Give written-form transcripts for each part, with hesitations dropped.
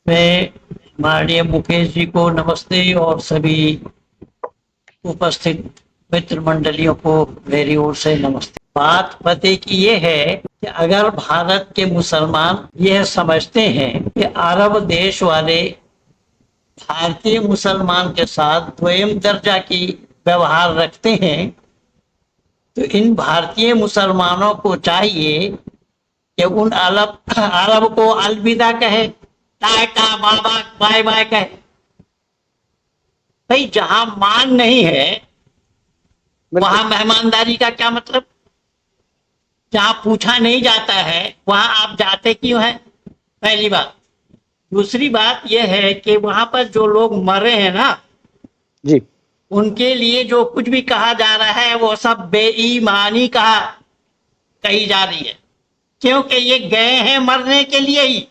मैं माननीय मुकेश जी को नमस्ते और सभी उपस्थित मित्र मंडलियों को मेरी ओर से नमस्ते। बात पते की ये है कि अगर भारत के मुसलमान यह समझते हैं कि अरब देश वाले भारतीय मुसलमान के साथ द्वयम दर्जा की व्यवहार रखते हैं, तो इन भारतीय मुसलमानों को चाहिए कि उन अरब को अलविदा कहे, टाटा बाबा बाय बाय कहे। भाई जहां मान नहीं है वहां मेहमानदारी का क्या मतलब? जहां पूछा नहीं जाता है वहां आप जाते क्यों हैं? पहली बात। दूसरी बात यह है कि वहां पर जो लोग मरे हैं ना जी, उनके लिए जो कुछ भी कहा जा रहा है वो सब बेईमानी कही जा रही है, क्योंकि ये गए हैं मरने के लिए ही।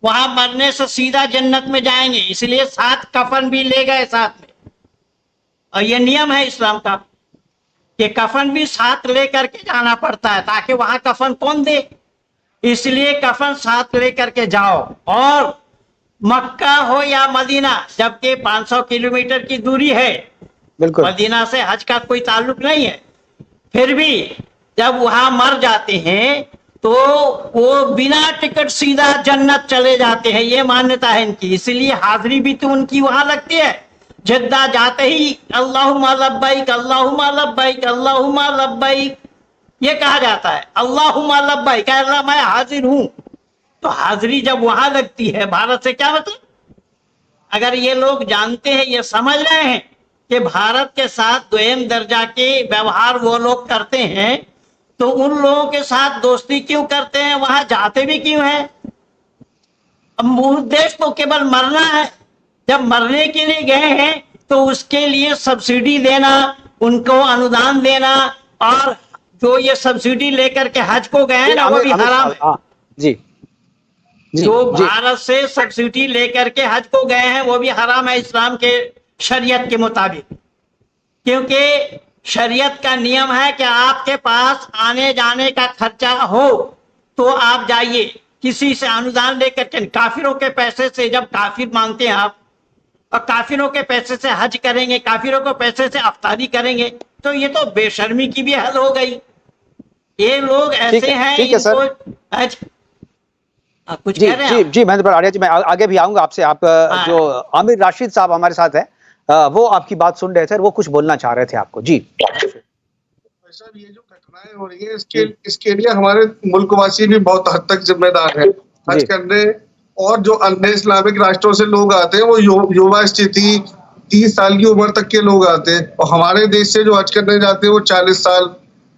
वहां मरने से सीधा जन्नत में जाएंगे, इसलिए साथ कफन भी ले गए साथ में। और ये नियम है इस्लाम का कि कफन भी साथ लेकर के जाना पड़ता है, ताकि वहां कफन कौन दे, इसलिए कफन साथ लेकर के जाओ। और मक्का हो या मदीना, जबकि 500 किलोमीटर की दूरी है, बिल्कुल। मदीना से हज का कोई ताल्लुक नहीं है, फिर भी जब वहां मर जाते हैं तो वो बिना टिकट सीधा जन्नत चले जाते हैं, ये मान्यता है इनकी। इसलिए हाजिरी भी तो उनकी वहां लगती है। जिद्दा जाते ही अल्लाहुम्मा लब्बैक अल्लाहुम्मा लब्बैक अल्लाहुम्मा लब्बैक ये कहा जाता है, अल्लाहुम्मा लब्बैक, अल्लाह मैं हाजिर हूं। तो हाजिरी जब वहां लगती है, भारत से क्या मतलब? अगर ये लोग जानते हैं, ये समझ रहे हैं कि भारत के साथ द्वयम दर्जा के व्यवहार वो लोग करते हैं, तो उन लोगों के साथ दोस्ती क्यों करते हैं, वहां जाते भी क्यों हैं? अब उद्देश्य तो केवल मरना है। जब मरने के लिए गए हैं तो उसके लिए सब्सिडी देना, उनको अनुदान देना, और जो ये सब्सिडी लेकर के हज को गए हैं ना वो भी हराम है। हाँ, जी जी जो जी, भारत से सब्सिडी लेकर के हज को गए हैं वो भी हराम है इस्लाम के शरीयत के मुताबिक, क्योंकि शरीयत का नियम है कि आपके पास आने जाने का खर्चा हो तो आप जाइए, किसी से अनुदान लेकर के। काफिरों के पैसे से जब काफिर मांगते हैं आप, और काफिरों के पैसे से हज करेंगे, काफिरों के पैसे से अफ्तारी करेंगे, तो ये तो बेशर्मी की भी हद हो गई। ये लोग ऐसे हैं, ठीक है सर। आप कुछ जी कह रहे जी हैं? जी, महेंद्र आर्या जी, मैं आगे भी आऊंगा आपसे। आप हाँ। जो आमिर राशिद साहब हमारे साथ है, वो आपकी बात सुन रहे थे और वो कुछ बोलना चाह रहे थे आपको। जी साहब, ये जो घटनाएं हो रही है इसके लिए हमारे मुल्कवासी भी बहुत हद तक जिम्मेदार है। हज करने और जो अन्य इस्लामिक राष्ट्रों से लोग आते हैं वो युवा स्थिति 30 साल की उम्र तक के लोग आते हैं, और हमारे देश से जो हज करने जाते हैं वो 40 साल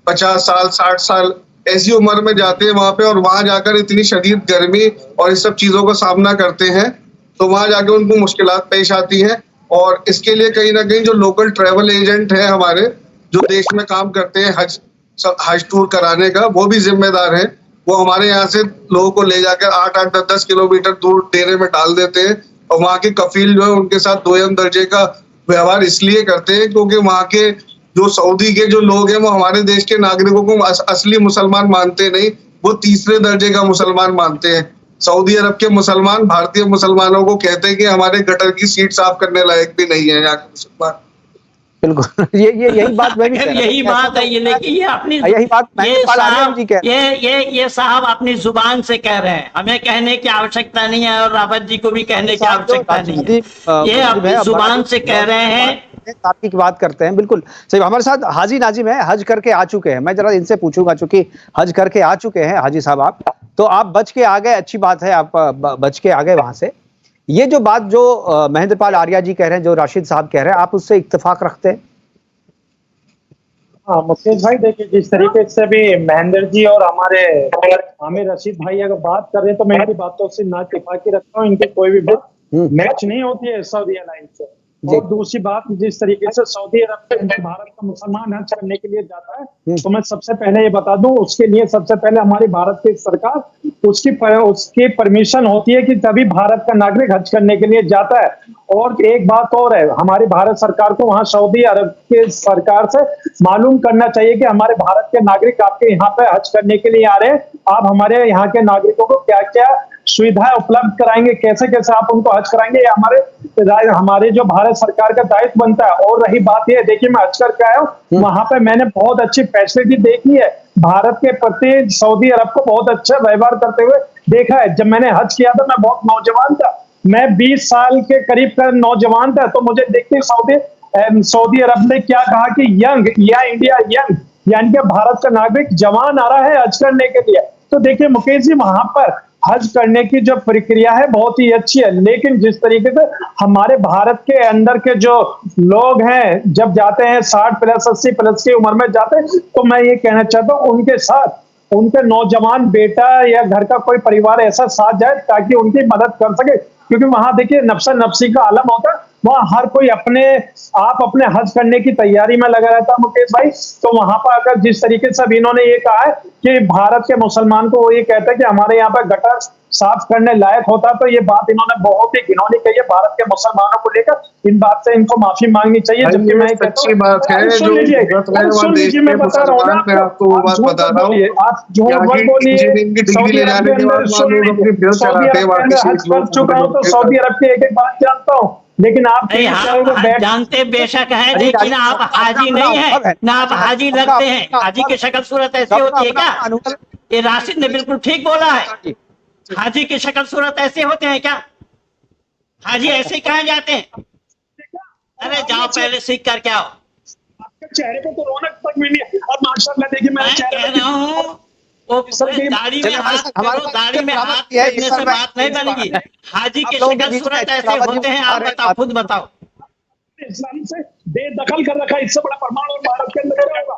50 साल 60 साल ऐसी उम्र में जाते हैं वहां पे, और वहां जाकर इतनी शदीद गर्मी और इस सब चीजों का सामना करते हैं, तो वहां जाकर उनको मुश्किलात पेश आती हैं। और इसके लिए कहीं ना कहीं जो लोकल ट्रैवल एजेंट है हमारे, जो देश में काम करते हैं हज टूर कराने का, वो भी जिम्मेदार है। वो हमारे यहाँ से लोगों को ले जाकर 8-8 10 किलोमीटर दूर डेरे में डाल देते हैं, और वहाँ के कफील जो है उनके साथ दोयम दर्जे का व्यवहार इसलिए करते हैं क्योंकि वहाँ के जो सऊदी के जो लोग हैं वो हमारे देश के नागरिकों को असली मुसलमान मानते नहीं, वो तीसरे दर्जे का मुसलमान मानते हैं। सऊदी अरब के मुसलमान भारतीय मुसलमानों को कहते हैं कि हमारे गटर की सीट साफ करने लायक भी नहीं है यहाँ के मुसलमान। बिल्कुल, ये यही बात मैं भी कह रहा था। यही बात है ये, लेकिन ये अपनी यही बात ये साहब अपनी जुबान से कह रहे हैं, हमें कहने की आवश्यकता नहीं है और रावत जी को भी कहने की आवश्यकता नहीं है, ये अपनी जुबान से कह रहे हैं। आपकी की बात करते हैं, बिल्कुल सही। हमारे साथ हाजी नाजिम है, हज करके आ चुके हैं। मैं जरा इनसे पूछूंगा, चूंकि हज करके आ चुके हैं हाजी साहब आप, तो आप बच के आ गए, अच्छी बात है, आप बच के आ गए वहां से। ये जो बात जो महेंद्रपाल आर्या जी कह रहे हैं, जो राशिद साहब कह रहे हैं, आप उससे इत्तेफाक रखते हैं? हाँ मुकेश भाई, देखिए जिस तरीके से भी महेंद्र जी और हमारे आमिर रशीद भाई अगर बात कर रहे हैं तो मैं इनकी बातों से ना इत्तेफाकी रखता हूँ। इनकी कोई भी बात मैच नहीं होती है सऊदी एयरलाइन से। और दूसरी बात, जिस तरीके से सऊदी अरब से भारत का मुसलमान हज करने के लिए जाता है, तो मैं सबसे पहले ये बता दूं, उसके लिए सबसे पहले हमारी भारत की सरकार उसकी परमिशन होती है कि तभी भारत का नागरिक हज करने के लिए जाता है। और एक बात और है, हमारी भारत सरकार को वहां सऊदी अरब के सरकार से मालूम करना चाहिए कि हमारे भारत के नागरिक आपके यहाँ पे हज करने के लिए आ रहे हैं, आप हमारे यहाँ के नागरिकों को क्या क्या सुविधाएं उपलब्ध कराएंगे, कैसे कैसे आप उनको हज कराएंगे, ये हमारे जो भारत सरकार का दायित्व बनता है। और रही बात ये, देखिए मैं हज करके आया हूँ, वहां पे मैंने बहुत अच्छी फैसिलिटी देखी है, भारत के प्रति सऊदी अरब को बहुत अच्छा व्यवहार करते हुए देखा है। जब मैंने हज किया था मैं बहुत नौजवान था, मैं 20 साल के करीब का नौजवान था, तो मुझे देखते सऊदी अरब ने क्या कहा कि यंग या इंडिया यंग, यानी कि भारत का नागरिक जवान आ रहा है हज करने के लिए। तो देखिए मुकेश जी, वहां पर हज करने की जो प्रक्रिया है बहुत ही अच्छी है, लेकिन जिस तरीके से हमारे भारत के अंदर के जो लोग हैं जब जाते हैं 60 प्लस 80 प्लस की उम्र में जाते हैं, तो मैं ये कहना चाहता हूँ उनके साथ उनके नौजवान बेटा या घर का कोई परिवार ऐसा साथ जाए ताकि उनकी मदद कर सके, क्योंकि वहां देखिए नफ्सा नफ्सी का आलम होता है, वहां हर कोई अपने हज करने की तैयारी में लगा रहता है मुकेश भाई। तो वहां पर अगर जिस तरीके से अभी इन्होंने ये कहा है कि भारत के मुसलमान को वो ये कहते हैं कि हमारे यहाँ पर गटर साफ करने लायक होता, तो ये बात इन्होंने बहुत ही घिनौनी कही है भारत के मुसलमानों को लेकर। इन बात से इनको माफी मांगनी चाहिए। जबकि मैं सच्ची बात है, सुन लीजिए, मैं बता रहा हूँ मैं आपको वो बात बता रहा हूँ, आप झूठ मत बोलिए। सऊदी अरब के अंदर सऊदी अरब के अंदर हज कर चुका हूँ, तो सऊदी अरब की एक एक बात जानता हूँ, लेकिन आप जानते बेशक है, लेकिन आप हाजी नहीं है ना, आप हाजी लगते हैं। हाजी की शक्ल सूरत ऐसी होती है क्या? ये राशिद ने बिल्कुल ठीक बोला है, हाजी की शक्ल सूरत ऐसे होते हैं क्या? हाजी ऐसे कहा जाते हैं? अरे जाओ पहले सीख कर क्या हो, आपके चेहरे पे तो रौनक तक मिली है। और माशाल्लाह देखिए मैं कह रहा हूँ वो दाढ़ी में हाथ करो, दाढ़ी में हाथ करने से बात नहीं बनेगी। हाजी की शक्ल सूरत ऐसे होते हैं, आप बताओ, खुद बताओ। इस्लाम से बेदखल कर रखा है, इससे बड़ा प्रमाण और भारत के अंदर क्या होगा?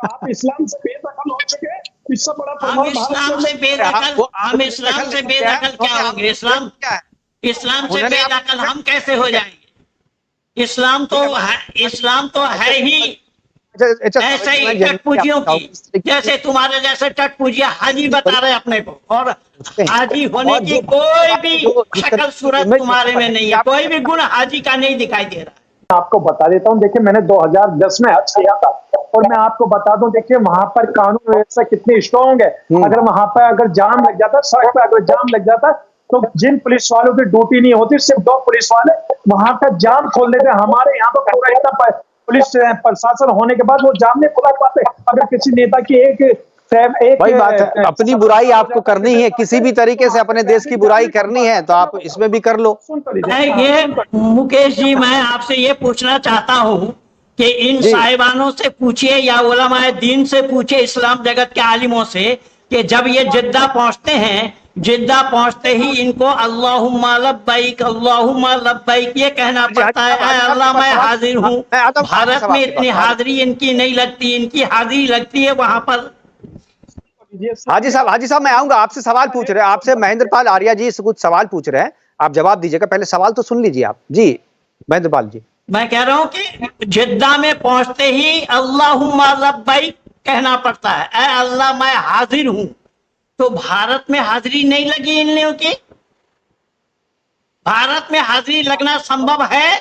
आप इस्लाम से बेदखल हो चुके हैं, इससे बड़ा प्रमाण हम इस्लाम से बेदखल क्या होंगे? इस्लाम से बेदखल हम कैसे हो जाएंगे? इस्लाम तो है ही ऐसे ही टटपूजियों की, जैसे तुम्हारे जैसे टटपूजिया हाजी बता रहे अपने को, और हाजी होने की कोई भी शक्ल सूरत तुम्हारे में नहीं है, कोई भी गुण हाजी का नहीं दिखाई दे रहा। आपको बता देता हूँ, देखिए मैंने 2010 में हज किया था, और मैं आपको बता दूं, देखिए वहां पर कानून व्यवस्था कितनी स्ट्रॉन्ग है। अगर वहां पर अगर जाम लग जाता, सड़क पर अगर जाम लग जाता, तो जिन पुलिस वालों की ड्यूटी नहीं होती, सिर्फ 2 पुलिस वाले वहां का जाम खोल देते। हमारे यहाँ पर पूरा इतना पुलिस प्रशासन होने के बाद वो जाम नहीं खुला पाते। अगर किसी नेता की एक वही बात है, अपनी बुराई आपको करनी है, किसी भी तरीके से अपने देश की बुराई करनी है तो आप इसमें भी कर लो। ये मुकेश जी, मैं आपसे ये पूछना चाहता हूँ कि इन साहिबानों से पूछिए या उलमाए दीन से पूछिए, इस्लाम जगत के आलिमों से, कि जब ये जिद्दा पहुंचते हैं, जिद्दा पहुंचते ही इनको अल्लाहुम्मा लब्बैक अल्लाहुम्मा लब्बैक ये कहना पड़ता है, अल्लाह मैं हाजिर हूँ। भारत में इतनी हाजिरी इनकी नहीं लगती, इनकी हाजिरी लगती है वहां पर। हाजी साहब मैं आऊंगा, आपसे सवाल पूछ रहे हैं, आपसे महेंद्रपाल आर्या जी से कुछ सवाल पूछ रहे हैं, आप जवाब दीजिएगा। पहले सवाल तो सुन लीजिए आप जी महेंद्रपाल जी। मैं कह रहा हूं कि जिद्दा में पहुंचते ही अल्लाहुम्मा लब्बैक कहना पड़ता है, ऐ अल्लाह मैं हाजिर हूं। तो भारत में हाजिरी नहीं लगी इन लोगों की? भारत में हाजिरी लगना संभव है?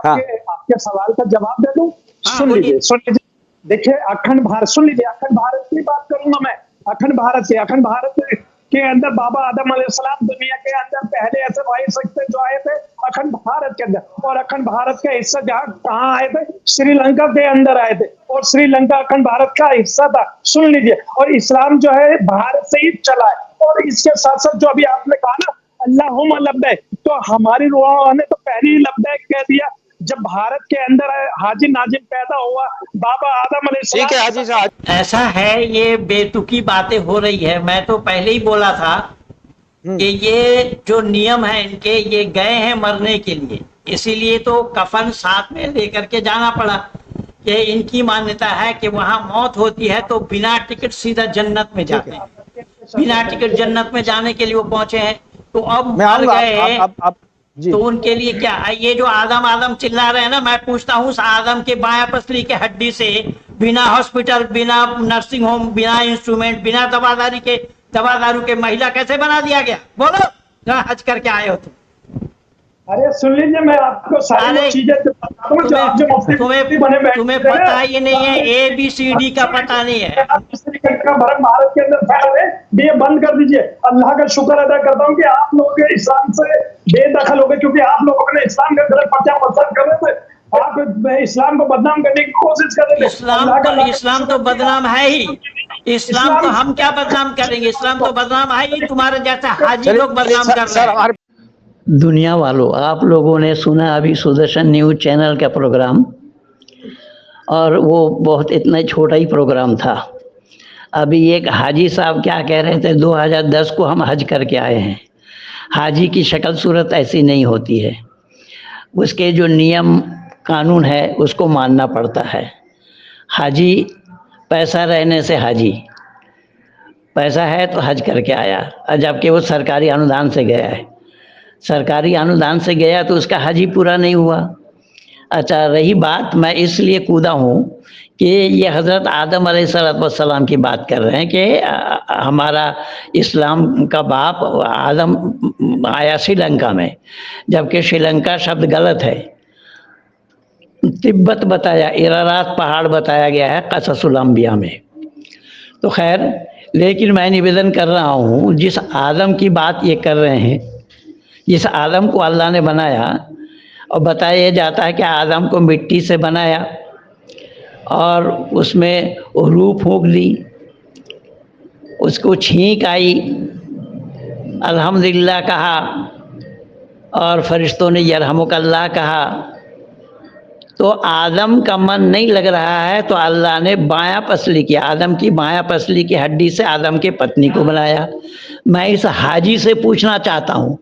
आपके सवाल का जवाब दे दूं? सुन लीजिए, देखिए अखंड भारत, सुन लीजिए, अखंड भारत की बात करूंगा मैं। अखंड भारत के अंदर बाबा आदम अलैहिस्सलाम दुनिया के अंदर पहले ऐसे भाई सकते जो आए थे अखंड भारत के अंदर, और अखंड भारत का हिस्सा जहाँ कहाँ आए थे? श्रीलंका के अंदर आए थे, और श्रीलंका अखंड भारत का हिस्सा था। सुन लीजिए, और इस्लाम जो है भारत से ही चला है। और इसके साथ साथ जो अभी आपने कहा ना अल्लाहुम्मा लब्बैक, तो हमारी रूह ने तो पहले ही लब्बैक कह दिया जब भारत के अंदर हाजी नाजिम पैदा हुआ, बाबा आदम अलैहिस्सलाम। ठीक है हाजी साहब, ऐसा है, ये बेतुकी बातें हो रही है। मैं तो पहले ही बोला था कि ये जो नियम है इनके, ये गए हैं मरने के लिए, इसीलिए तो कफन साथ में लेकर के जाना पड़ा। कि इनकी मान्यता है कि वहां मौत होती है तो बिना टिकट सीधा जन्नत में जाते हैं, बिना टिकट जन्नत में जाने के लिए वो पहुंचे हैं। तो अब मर गए तो उनके लिए क्या? ये जो आदम चिल्ला रहे हैं ना, मैं पूछता हूँ आदम के बायां पसली के हड्डी से बिना हॉस्पिटल, बिना नर्सिंग होम, बिना इंस्ट्रूमेंट, बिना दवा दारू के महिला कैसे बना दिया गया? बोलो, जहाँ हज करके आए हो तुम। अरे सुन लीजिए, मैं आपको सारी वो अरे चीजें बता दूं जो आप जो मुफ्ती बने बैठे तुम्हें हैं ना, पता ही नहीं है, ABCD का पता नहीं है। आप इस तरीके का भरम भारत के अंदर फैल रहे हैं, ये बंद कर दीजिए। अल्लाह का शुक्र अदा करता हूँ कि आप लोग इस्लाम से बेदखल हो गए, क्योंकि आप लोग अपने इस्लाम का गलत पर्चा पसंद कर रहे थे। आप इस्लाम को बदनाम करने की कोशिश कर रहे थे। इस्लाम तो बदनाम है ही। इस्लाम तो हम क्या बदनाम करेंगे, इस्लाम तो बदनाम है ही, तुम्हारे जैसे हाजी लोग बदनाम कर रहे हैं। दुनिया वालों, आप लोगों ने सुना अभी सुदर्शन न्यूज चैनल का प्रोग्राम, और वो बहुत इतना छोटा ही प्रोग्राम था। अभी एक हाजी साहब क्या कह रहे थे, 2010 को हम हज करके आए हैं। हाजी की शक्ल सूरत ऐसी नहीं होती है, उसके जो नियम कानून है उसको मानना पड़ता है। हाजी पैसा रहने से हाजी, पैसा है तो हज करके आया, जबकि वो सरकारी अनुदान से गया है। सरकारी अनुदान से गया तो उसका हज ही पूरा नहीं हुआ। अच्छा, रही बात, मैं इसलिए कूदा हूँ कि ये हज़रत आदम अलैहिस्सलाम की बात कर रहे हैं कि हमारा इस्लाम का बाप आदम आया श्रीलंका में, जबकि श्रीलंका शब्द गलत है। तिब्बत बताया, इरारात पहाड़ बताया गया है क़ससुल अंबिया में। तो खैर, लेकिन मैं निवेदन कर रहा हूँ, जिस आदम की बात ये कर रहे हैं, जिस आदम को अल्लाह ने बनाया, और बताया जाता है कि आदम को मिट्टी से बनाया और उसमें रूह फूंक दी, उसको छींक आई, अल्हम्दुलिल्लाह कहा, और फरिश्तों ने यरहमुकल्लाह कहा। तो आदम का मन नहीं लग रहा है तो अल्लाह ने बायां पसली की, आदम की बायां पसली की हड्डी से आदम की पत्नी को बनाया। मैं इस हाजी से पूछना चाहता हूँ,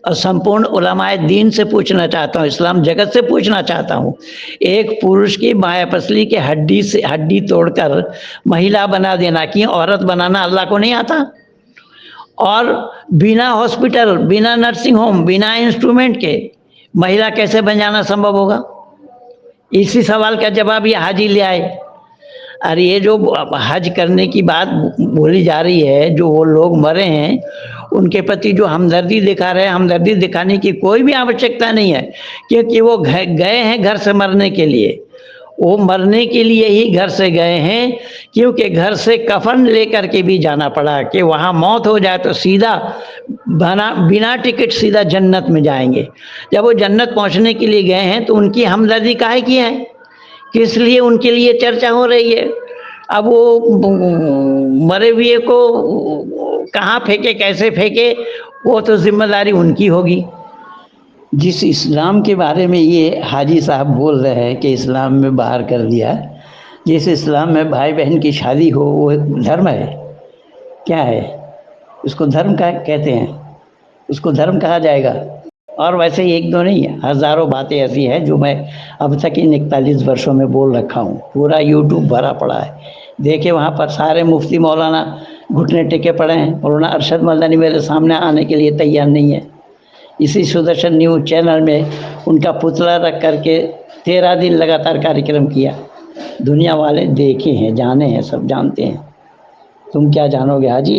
और संपूर्ण उलमाए दीन से पूछना चाहता हूँ, इस्लाम जगत से पूछना चाहता हूँ, एक पुरुष की बायां पसली की हड्डी से हड्डी तोड़कर महिला बना देना, कि औरत बनाना अल्लाह को नहीं आता? और बिना हॉस्पिटल, बिना नर्सिंग होम, बिना इंस्ट्रूमेंट के महिला कैसे बन जाना संभव होगा? इसी सवाल का जवाब ये हाजी ले आए। और ये जो हज करने की बात बोली जा रही है, जो वो लोग मरे हैं उनके प्रति जो हमदर्दी दिखा रहे हैं, हमदर्दी दिखाने की कोई भी आवश्यकता नहीं है, क्योंकि वो गए हैं घर से मरने के लिए। वो मरने के लिए ही घर से गए हैं, क्योंकि घर से कफन लेकर के भी जाना पड़ा कि वहाँ मौत हो जाए तो सीधा बिना टिकट सीधा जन्नत में जाएंगे। जब वो जन्नत पहुँचने के लिए गए हैं तो उनकी हमदर्दी काहे की है, किस लिए उनके लिए चर्चा हो रही है? अब वो मरे हुए को कहाँ फेंके, कैसे फेंके, वो तो जिम्मेदारी उनकी होगी। जिस इस्लाम के बारे में ये हाजी साहब बोल रहे हैं कि इस्लाम में बाहर कर दिया, जिस इस्लाम में भाई बहन की शादी हो, वो धर्म है? क्या है उसको धर्म का कहते हैं? उसको धर्म कहा जाएगा? और वैसे ही एक दो नहीं है, हज़ारों बातें ऐसी हैं जो मैं अब तक इन 41 वर्षों में बोल रखा हूँ। पूरा यूट्यूब भरा पड़ा है, देखे वहाँ पर सारे मुफ्ती मौलाना घुटने टेके पड़े हैं। मौलाना अरशद मदनी मेरे सामने आने के लिए तैयार नहीं है। इसी सुदर्शन न्यूज़ चैनल में उनका पुतला रख करके 13 दिन लगातार कार्यक्रम किया। दुनिया वाले देखे हैं, जाने हैं, सब जानते हैं। तुम क्या जानोगे हाजी?